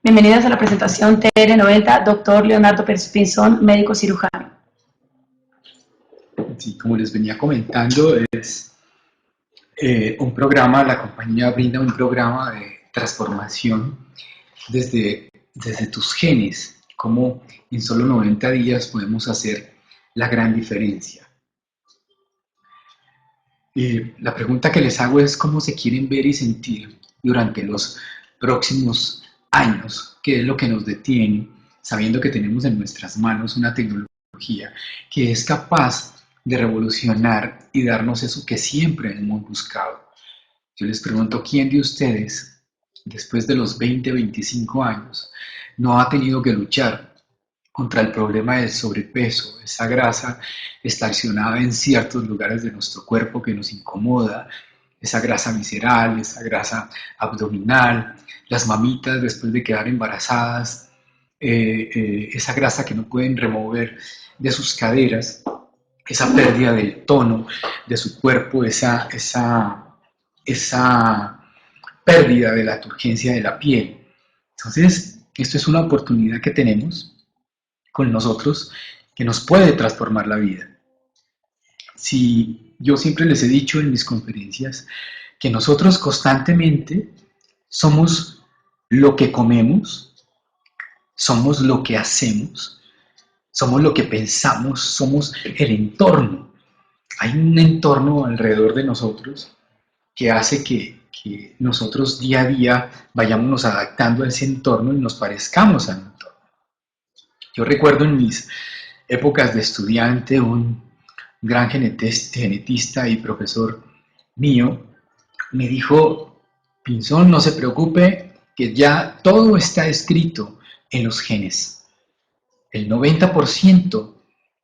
Bienvenidos a la presentación TR90, doctor Leonardo Pérez Pinzón, médico cirujano. Sí, como les venía comentando, es un programa, la compañía brinda un programa de transformación desde tus genes, cómo en solo 90 días podemos hacer la gran diferencia. La pregunta que les hago es cómo se quieren ver y sentir durante los próximos años, qué es lo que nos detiene, sabiendo que tenemos en nuestras manos una tecnología que es capaz de revolucionar y darnos eso que siempre hemos buscado. Yo les pregunto, ¿quién de ustedes, después de los 20, 25 años, no ha tenido que luchar contra el problema del sobrepeso, esa grasa estacionada en ciertos lugares de nuestro cuerpo que nos incomoda, esa grasa visceral, esa grasa abdominal, las mamitas después de quedar embarazadas, esa grasa que no pueden remover de sus caderas, esa pérdida del tono de su cuerpo, esa pérdida de la turgencia de la piel? Entonces, esto es una oportunidad que tenemos con nosotros que nos puede transformar la vida. Si yo siempre les he dicho en mis conferencias que nosotros constantemente somos lo que comemos, somos lo que hacemos, somos lo que pensamos, somos el entorno. Hay un entorno alrededor de nosotros que hace que nosotros día a día vayámonos adaptando a ese entorno y nos parezcamos al entorno. Yo recuerdo en mis épocas de estudiante, un gran genetista y profesor mío me dijo: Pinzón, no se preocupe, que ya todo está escrito en los genes. El 90%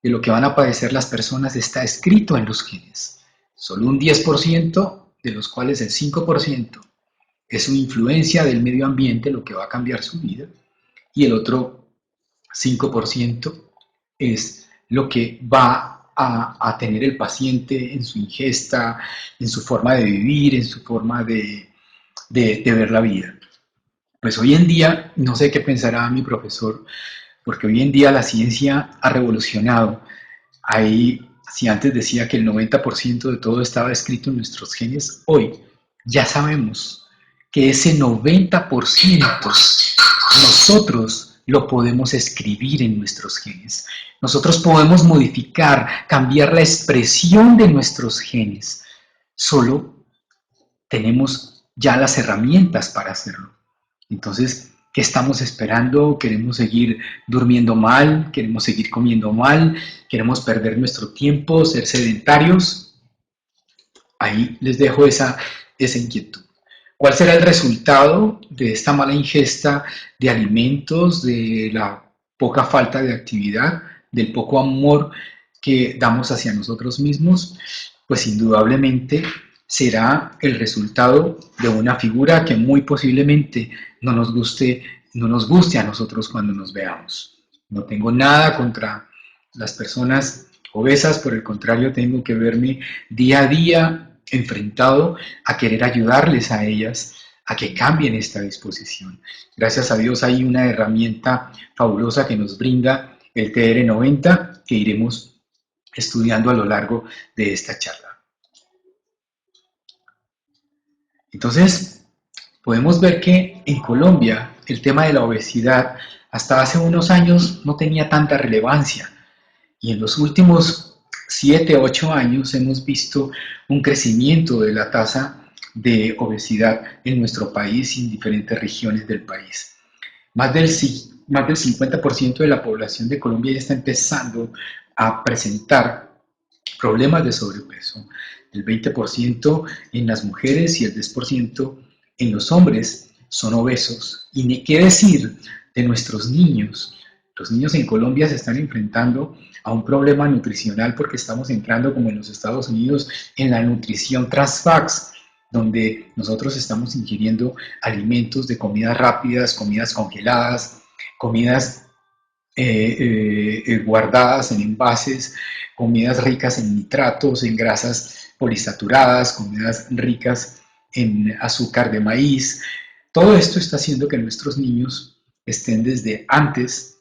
de lo que van a padecer las personas está escrito en los genes. Solo un 10%, de los cuales el 5% es su influencia del medio ambiente, lo que va a cambiar su vida, y el otro 5% es lo que va a tener el paciente en su ingesta, en su forma de vivir, en su forma de ver la vida. Pues hoy en día, no sé qué pensará mi profesor, porque hoy en día la ciencia ha revolucionado. Si antes decía que el 90% de todo estaba escrito en nuestros genes, hoy ya sabemos que ese 90% nosotros lo podemos escribir en nuestros genes. Nosotros podemos modificar, cambiar la expresión de nuestros genes. Solo tenemos ya las herramientas para hacerlo. Entonces, ¿qué estamos esperando? ¿Queremos seguir durmiendo mal? ¿Queremos seguir comiendo mal? ¿Queremos perder nuestro tiempo? ¿Ser sedentarios? Ahí les dejo esa inquietud. ¿Cuál será el resultado de esta mala ingesta de alimentos, de la poca falta de actividad, del poco amor que damos hacia nosotros mismos? Pues indudablemente será el resultado de una figura que muy posiblemente no nos guste a nosotros cuando nos veamos. No tengo nada contra las personas obesas, por el contrario, tengo que verme día a día enfrentado a querer ayudarles a ellas a que cambien esta disposición. Gracias a Dios hay una herramienta fabulosa que nos brinda el TR90 que iremos estudiando a lo largo de esta charla. Entonces, podemos ver que en Colombia el tema de la obesidad hasta hace unos años no tenía tanta relevancia y en los últimos 7, 8 años hemos visto un crecimiento de la tasa de obesidad en nuestro país y en diferentes regiones del país. Más del 50% de la población de Colombia ya está empezando a presentar problemas de sobrepeso. El 20% en las mujeres y el 10% en los hombres son obesos. Y ni qué decir de nuestros niños. Los niños en Colombia se están enfrentando a un problema nutricional porque estamos entrando, como en los Estados Unidos, en la nutrición trans-fats, donde nosotros estamos ingiriendo alimentos de comidas rápidas, comidas congeladas, comidas guardadas en envases, comidas ricas en nitratos, en grasas polisaturadas, comidas ricas en azúcar de maíz. Todo esto está haciendo que nuestros niños estén desde antes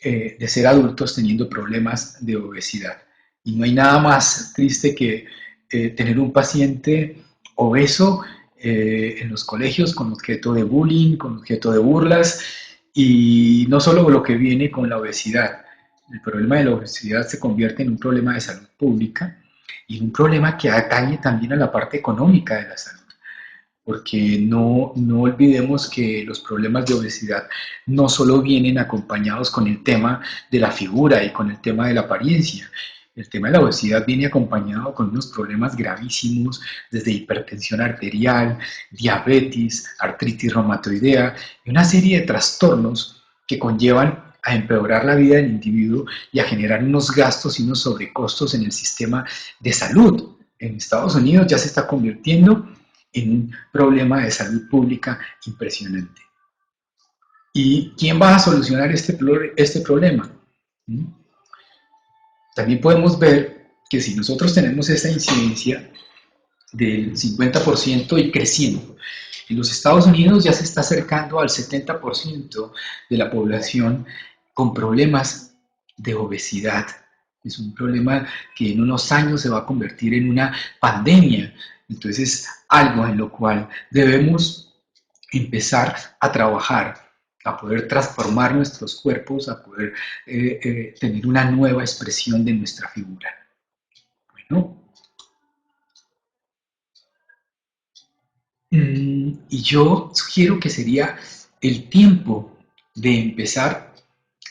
de ser adultos teniendo problemas de obesidad. Y no hay nada más triste que tener un paciente obeso en los colegios con objeto de bullying, con objeto de burlas, y no solo lo que viene con la obesidad. El problema de la obesidad se convierte en un problema de salud pública y en un problema que atañe también a la parte económica de la salud, porque no olvidemos que los problemas de obesidad no solo vienen acompañados con el tema de la figura y con el tema de la apariencia. El tema de la obesidad viene acompañado con unos problemas gravísimos, desde hipertensión arterial, diabetes, artritis reumatoidea y una serie de trastornos que conllevan a empeorar la vida del individuo y a generar unos gastos y unos sobrecostos en el sistema de salud. En Estados Unidos ya se está convirtiendo en un problema de salud pública impresionante. ¿Y quién va a solucionar este problema? También podemos ver que si nosotros tenemos esta incidencia del 50% y creciendo, en los Estados Unidos ya se está acercando al 70% de la población con problemas de obesidad. Es un problema que en unos años se va a convertir en una pandemia. Entonces, algo en lo cual debemos empezar a trabajar, a poder transformar nuestros cuerpos, a poder tener una nueva expresión de nuestra figura. Bueno, y yo sugiero que sería el tiempo de empezar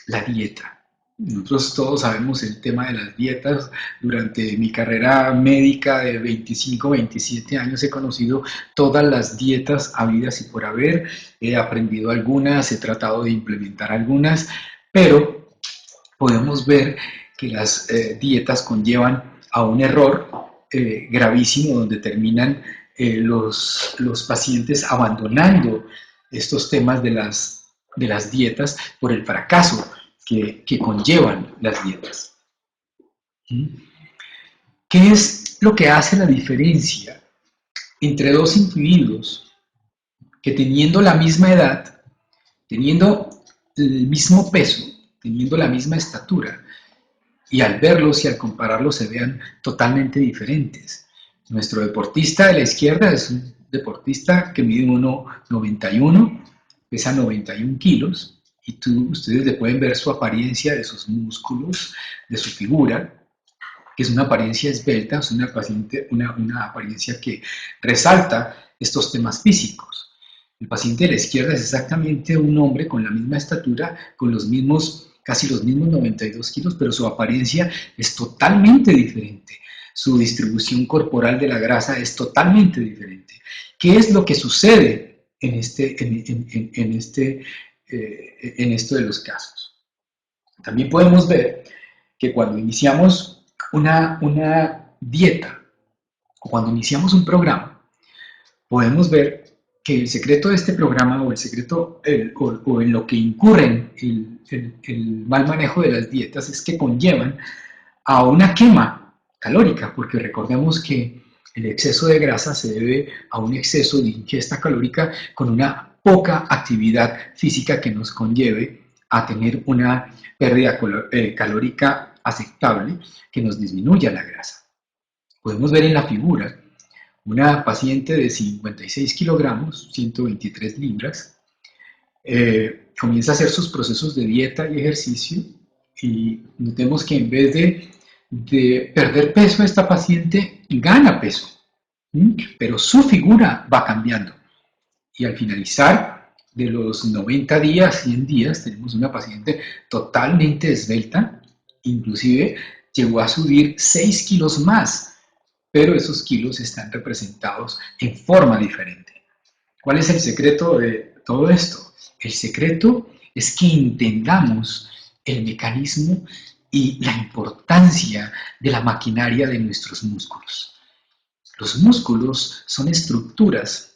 la dieta. Nosotros todos sabemos el tema de las dietas. Durante mi carrera médica de 25, 27 años he conocido todas las dietas habidas y por haber. He aprendido algunas, he tratado de implementar algunas, pero podemos ver que las dietas conllevan a un error gravísimo donde terminan los pacientes abandonando estos temas de las dietas por el fracaso que conllevan las dietas. ¿Qué es lo que hace la diferencia entre dos individuos que teniendo la misma edad, teniendo el mismo peso, teniendo la misma estatura, y al verlos y al compararlos se vean totalmente diferentes? Nuestro deportista de la izquierda es un deportista que mide 1,91, pesa 91 kilos, y ustedes le pueden ver su apariencia de sus músculos, de su figura, que es una apariencia esbelta, es una apariencia que resalta estos temas físicos. El paciente de la izquierda es exactamente un hombre con la misma estatura, con casi los mismos 92 kilos, pero su apariencia es totalmente diferente. Su distribución corporal de la grasa es totalmente diferente. ¿Qué es lo que sucede en esto de los casos? También podemos ver que cuando iniciamos una dieta o cuando iniciamos un programa, podemos ver que el secreto de este programa o el secreto o en lo que incurren el mal manejo de las dietas es que conllevan a una quema calórica, porque recordemos que el exceso de grasa se debe a un exceso de ingesta calórica con una poca actividad física que nos conlleve a tener una pérdida calórica aceptable que nos disminuya la grasa. Podemos ver en la figura una paciente de 56 kilogramos, 123 libras, comienza a hacer sus procesos de dieta y ejercicio y notemos que en vez de perder peso, esta paciente gana peso, pero su figura va cambiando. Y al finalizar de los 90 días, 100 días, tenemos una paciente totalmente esbelta, inclusive llegó a subir 6 kilos más, pero esos kilos están representados en forma diferente. ¿Cuál es el secreto de todo esto? El secreto es que entendamos el mecanismo y la importancia de la maquinaria de nuestros músculos. Los músculos son estructuras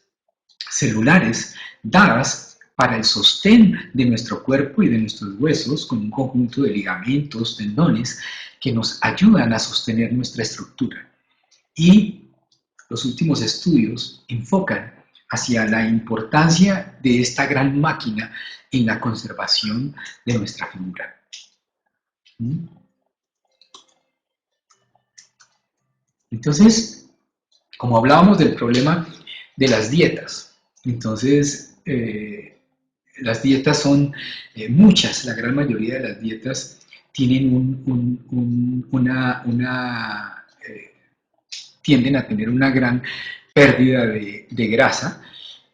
celulares dadas para el sostén de nuestro cuerpo y de nuestros huesos con un conjunto de ligamentos, tendones, que nos ayudan a sostener nuestra estructura. Y los últimos estudios enfocan hacia la importancia de esta gran máquina en la conservación de nuestra figura. ¿Mm? Entonces, como hablábamos del problema de las dietas, entonces las dietas son muchas, la gran mayoría de las dietas tienen tienden a tener una gran pérdida de grasa,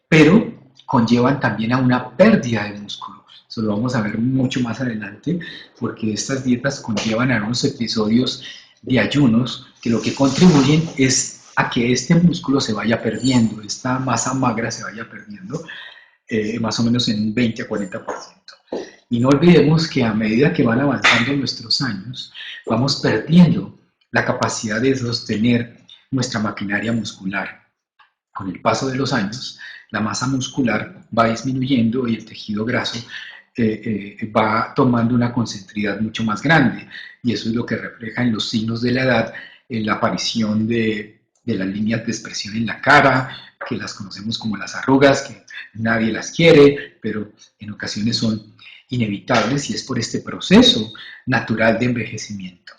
pero conllevan también a una pérdida de músculo. Eso lo vamos a ver mucho más adelante, porque estas dietas conllevan a unos episodios de ayunos que lo que contribuyen es a que este músculo se vaya perdiendo, esta masa magra se vaya perdiendo, más o menos en un 20 a 40%. Y no olvidemos que a medida que van avanzando nuestros años, vamos perdiendo la capacidad de sostener nuestra maquinaria muscular. Con el paso de los años, la masa muscular va disminuyendo y el tejido graso va tomando una concentración mucho más grande. Y eso es lo que refleja en los signos de la edad, en la aparición de las líneas de expresión en la cara, que las conocemos como las arrugas, que nadie las quiere, pero en ocasiones son inevitables y es por este proceso natural de envejecimiento.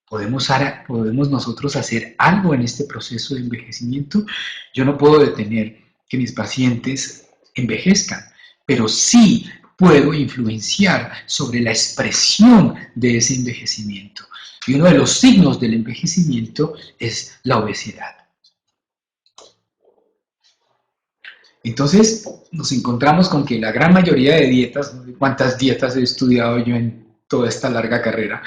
¿Podemos nosotros hacer algo en este proceso de envejecimiento? Yo no puedo detener que mis pacientes envejezcan, pero sí puedo influenciar sobre la expresión de ese envejecimiento. Y uno de los signos del envejecimiento es la obesidad. Entonces nos encontramos con que la gran mayoría de dietas, no sé cuántas dietas he estudiado yo en toda esta larga carrera,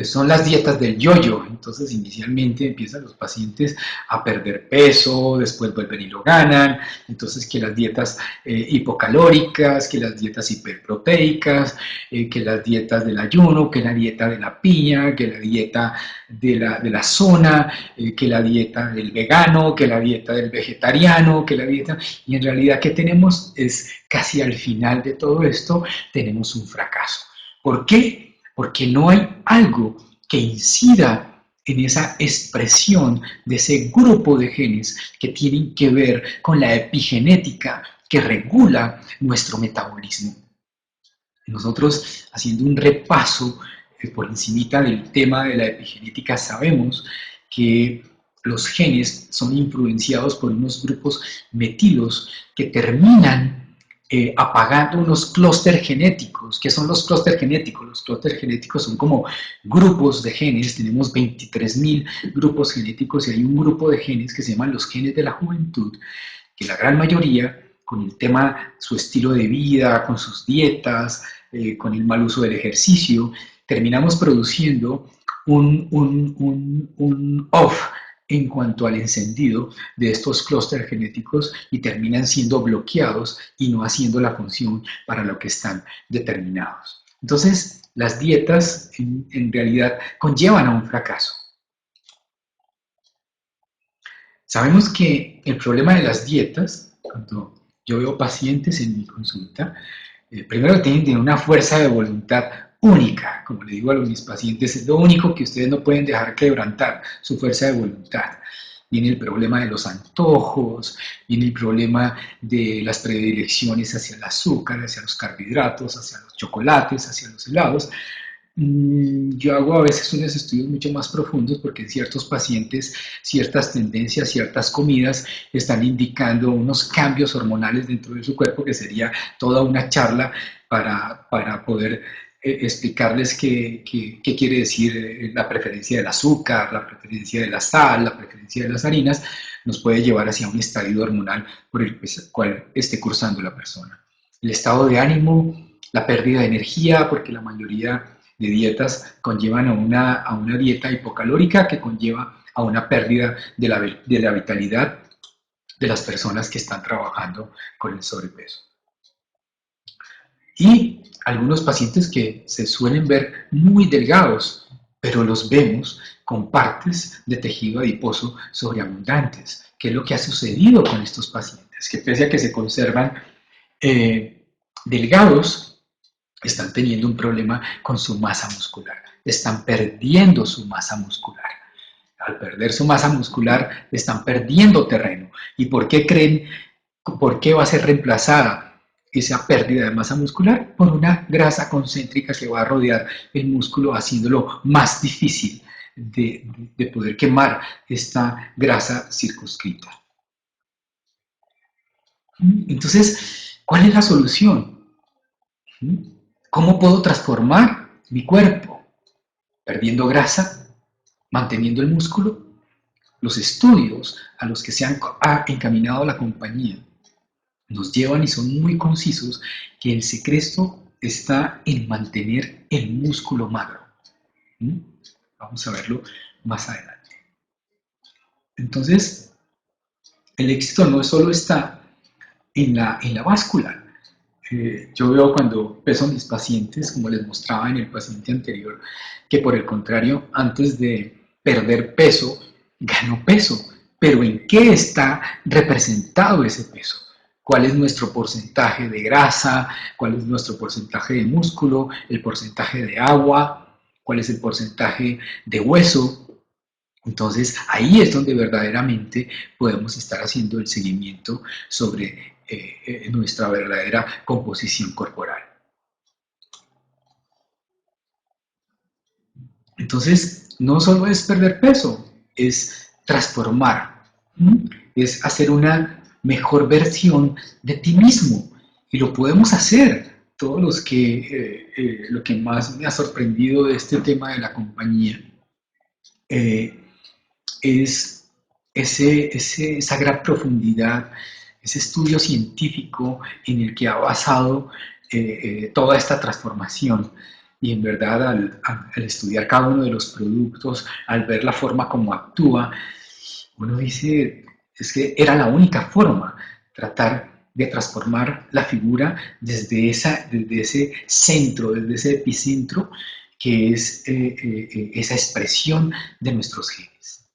son las dietas del yo-yo. Entonces inicialmente empiezan los pacientes a perder peso, después vuelven y lo ganan, entonces que las dietas hipocalóricas, que las dietas hiperproteicas, que las dietas del ayuno, que la dieta de la piña, que la dieta de la zona, que la dieta del vegano, que la dieta del vegetariano, que la dieta... Y en realidad, ¿qué tenemos? Es casi al final de todo esto, tenemos un fracaso. ¿Por qué? Porque no hay algo que incida en esa expresión de ese grupo de genes que tienen que ver con la epigenética que regula nuestro metabolismo. Nosotros, haciendo un repaso por encimita del tema de la epigenética, sabemos que los genes son influenciados por unos grupos metilos que terminan apagando unos clústeres genéticos. ¿Qué son los clústeres genéticos? Los clústeres genéticos son como grupos de genes, tenemos 23.000 grupos genéticos y hay un grupo de genes que se llaman los genes de la juventud, que la gran mayoría, con el tema, su estilo de vida, con sus dietas, con el mal uso del ejercicio, terminamos produciendo un off en cuanto al encendido de estos clústeres genéticos y terminan siendo bloqueados y no haciendo la función para lo que están determinados. Entonces, las dietas en realidad conllevan a un fracaso. Sabemos que el problema de las dietas, cuando yo veo pacientes en mi consulta, primero tienen que tener una fuerza de voluntad única, como le digo a mis pacientes, es lo único que ustedes no pueden dejar quebrantar, su fuerza de voluntad. Viene el problema de los antojos, viene el problema de las predilecciones hacia el azúcar, hacia los carbohidratos, hacia los chocolates, hacia los helados. Yo hago a veces unos estudios mucho más profundos porque en ciertos pacientes, ciertas tendencias, ciertas comidas están indicando unos cambios hormonales dentro de su cuerpo que sería toda una charla para poder explicarles qué quiere decir la preferencia del azúcar, la preferencia de la sal, la preferencia de las harinas, nos puede llevar hacia un estadio hormonal por el cual esté cursando la persona. El estado de ánimo, la pérdida de energía, porque la mayoría de dietas conllevan a una dieta hipocalórica que conlleva a una pérdida de la vitalidad de las personas que están trabajando con el sobrepeso. Y algunos pacientes que se suelen ver muy delgados, pero los vemos con partes de tejido adiposo sobreabundantes. ¿Qué es lo que ha sucedido con estos pacientes? Que pese a que se conservan delgados, están teniendo un problema con su masa muscular, están perdiendo su masa muscular. Al perder su masa muscular, están perdiendo terreno. ¿Y por qué creen ¿Por qué va a ser reemplazada esa pérdida de masa muscular? Por una grasa concéntrica que va a rodear el músculo, haciéndolo más difícil de poder quemar esta grasa circunscrita. Entonces, ¿cuál es la solución? ¿Cómo puedo transformar mi cuerpo? Perdiendo grasa, manteniendo el músculo. Los estudios a los que se ha encaminado la compañía nos llevan y son muy concisos que el secreto está en mantener el músculo magro. Vamos a verlo más adelante. Entonces, el éxito no solo está en la báscula. Yo veo cuando peso a mis pacientes, como les mostraba en el paciente anterior, que por el contrario, antes de perder peso, ganó peso. Pero ¿en qué está representado ese peso? ¿Cuál es nuestro porcentaje de grasa? ¿Cuál es nuestro porcentaje de músculo? ¿El porcentaje de agua? ¿Cuál es el porcentaje de hueso? Entonces, ahí es donde verdaderamente podemos estar haciendo el seguimiento sobre nuestra verdadera composición corporal. Entonces, no solo es perder peso, es transformar, es hacer una mejor versión de ti mismo. Y lo podemos hacer. Todos los que, lo que más me ha sorprendido de este tema de la compañía es esa gran profundidad, ese estudio científico en el que ha basado toda esta transformación. Y en verdad, al estudiar cada uno de los productos, al ver la forma como actúa, uno dice, es que era la única forma, tratar de transformar la figura desde ese centro, desde ese epicentro, que es esa expresión de nuestros genes.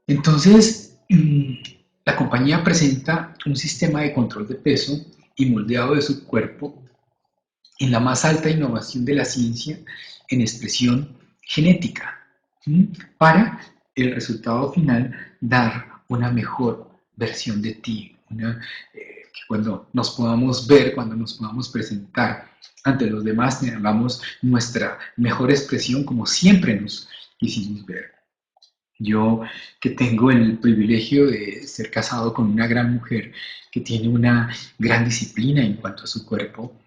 Entonces, la compañía presenta un sistema de control de peso y moldeado de su cuerpo en la más alta innovación de la ciencia en expresión genética, para el resultado final dar una mejor versión de ti, que cuando nos podamos ver, cuando nos podamos presentar ante los demás, tengamos nuestra mejor expresión como siempre nos quisimos ver. Yo, que tengo el privilegio de ser casado con una gran mujer que tiene una gran disciplina en cuanto a su cuerpo,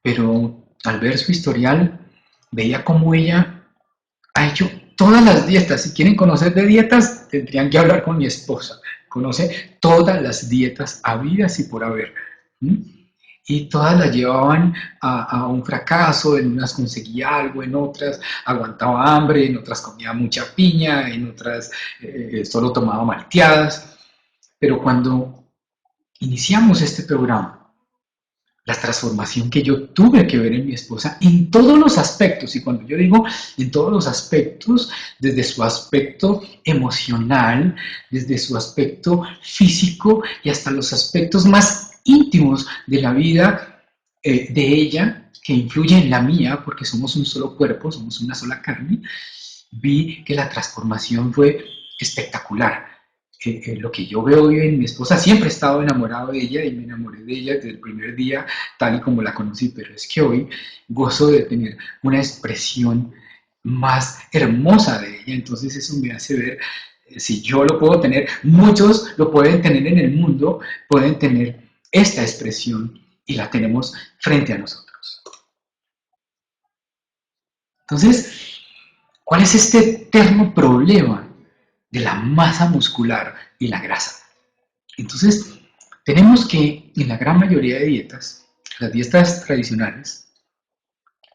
pero al ver su historial veía cómo ella ha hecho todas las dietas. Si quieren conocer de dietas, tendrían que hablar con mi esposa. Conoce todas las dietas habidas y por haber. Y todas las llevaban a un fracaso. En unas conseguía algo, en otras aguantaba hambre, en otras comía mucha piña, en otras solo tomaba malteadas. Pero cuando iniciamos este programa, la transformación que yo tuve que ver en mi esposa en todos los aspectos, y cuando yo digo en todos los aspectos, desde su aspecto emocional, desde su aspecto físico y hasta los aspectos más íntimos de la vida de ella, que influye en la mía, porque somos un solo cuerpo, somos una sola carne, vi que la transformación fue espectacular. Lo que yo veo hoy en mi esposa, siempre he estado enamorado de ella y me enamoré de ella desde el primer día, tal y como la conocí, pero es que hoy gozo de tener una expresión más hermosa de ella. Entonces eso me hace ver, si yo lo puedo tener, muchos lo pueden tener en el mundo, pueden tener esta expresión y la tenemos frente a nosotros. Entonces, ¿cuál es este eterno problema de la masa muscular y la grasa? Entonces, tenemos que en la gran mayoría de dietas, las dietas tradicionales,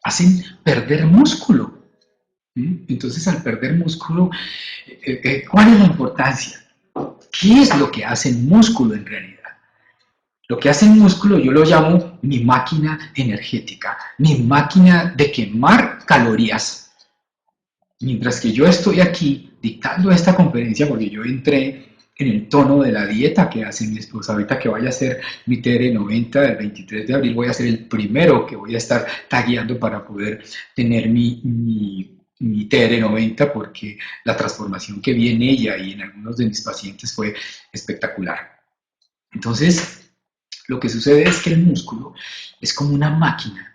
hacen perder músculo. Entonces, al perder músculo, ¿cuál es la importancia? ¿Qué es lo que hace el músculo en realidad? Lo que hace el músculo yo lo llamo mi máquina energética, mi máquina de quemar calorías. Mientras que yo estoy aquí dictando esta conferencia, porque yo entré en el tono de la dieta que hace mi esposa. Ahorita que vaya a hacer mi TR90 del 23 de abril, voy a ser el primero que voy a estar tagueando para poder tener mi mi TR90 porque la transformación que vi en ella y en algunos de mis pacientes fue espectacular. Entonces, lo que sucede es que el músculo es como una máquina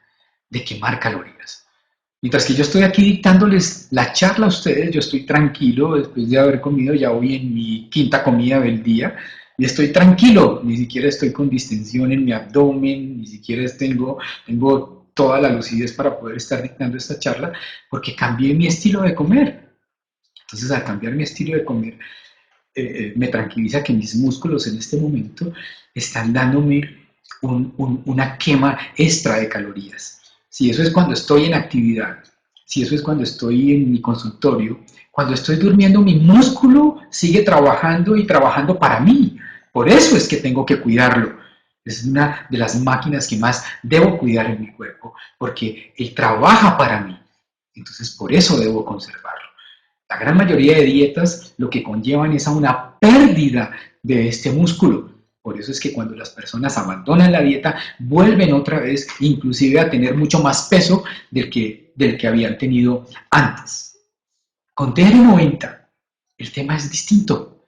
de quemar calorías. Mientras que yo estoy aquí dictándoles la charla a ustedes, yo estoy tranquilo después de haber comido, ya voy en mi quinta comida del día y estoy tranquilo, ni siquiera estoy con distensión en mi abdomen, ni siquiera tengo toda la lucidez para poder estar dictando esta charla porque cambié mi estilo de comer. Entonces, al cambiar mi estilo de comer, me tranquiliza que mis músculos en este momento están dándome una quema extra de calorías. Si eso es cuando estoy en actividad, si eso es cuando estoy en mi consultorio, cuando estoy durmiendo, mi músculo sigue trabajando y trabajando para mí. Por eso es que tengo que cuidarlo. Es una de las máquinas que más debo cuidar en mi cuerpo, porque él trabaja para mí. Entonces, por eso debo conservarlo. La gran mayoría de dietas lo que conllevan es a una pérdida de este músculo. Por eso es que cuando las personas abandonan la dieta, vuelven otra vez, inclusive a tener mucho más peso del que habían tenido antes. Con TR90, el tema es distinto.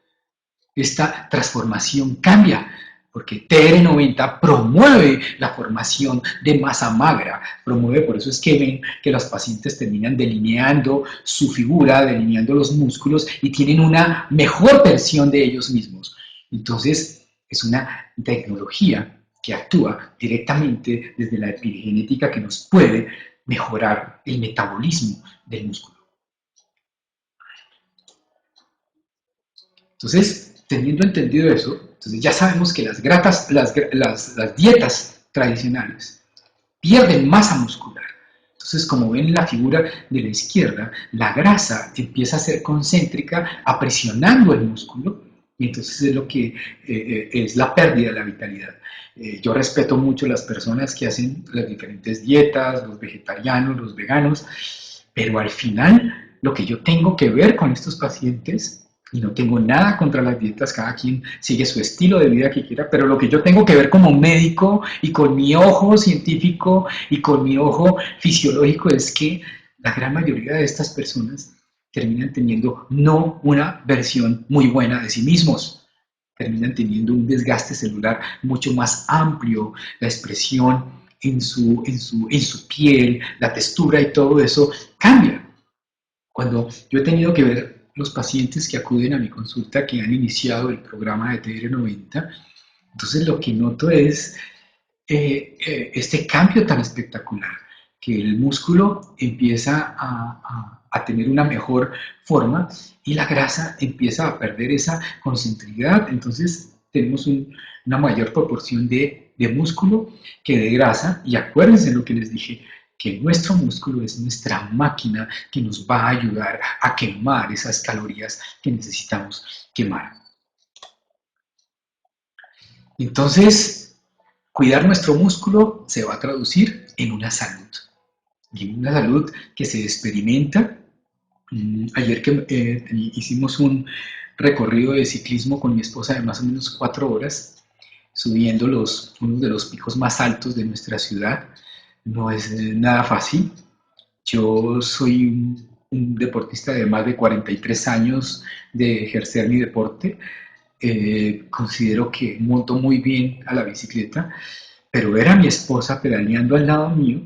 Esta transformación cambia, porque TR90 promueve la formación de masa magra, por eso es que ven que los pacientes terminan delineando su figura, delineando los músculos y tienen una mejor versión de ellos mismos. Entonces, es una tecnología que actúa directamente desde la epigenética que nos puede mejorar el metabolismo del músculo. Entonces, teniendo entendido eso, entonces ya sabemos que las dietas tradicionales pierden masa muscular. Entonces, como ven en la figura de la izquierda, la grasa empieza a ser concéntrica, apresionando el músculo, y entonces es lo que es la pérdida de la vitalidad. Yo respeto mucho las personas que hacen las diferentes dietas, los vegetarianos, los veganos, pero al final lo que yo tengo que ver con estos pacientes, y no tengo nada contra las dietas, cada quien sigue su estilo de vida que quiera, pero lo que yo tengo que ver como médico y con mi ojo científico y con mi ojo fisiológico es que la gran mayoría de estas personas terminan teniendo no una versión muy buena de sí mismos, terminan teniendo un desgaste celular mucho más amplio, la expresión en su piel, la textura y todo eso cambia. Cuando yo he tenido que ver los pacientes que acuden a mi consulta que han iniciado el programa de TR90, entonces lo que noto es este cambio tan espectacular, que el músculo empieza a tener una mejor forma y la grasa empieza a perder esa concentricidad, entonces tenemos una mayor proporción de músculo que de grasa, y acuérdense lo que les dije, que nuestro músculo es nuestra máquina que nos va a ayudar a quemar esas calorías que necesitamos quemar. Entonces, cuidar nuestro músculo se va a traducir en una salud. Y en una salud que se experimenta. Ayer que hicimos un recorrido de ciclismo con mi esposa de más o menos 4 horas, subiendo uno de los picos más altos de nuestra ciudad. No es nada fácil. Yo soy un deportista de más de 43 años de ejercer mi deporte. Considero que monto muy bien a la bicicleta, pero ver a mi esposa pedaleando al lado mío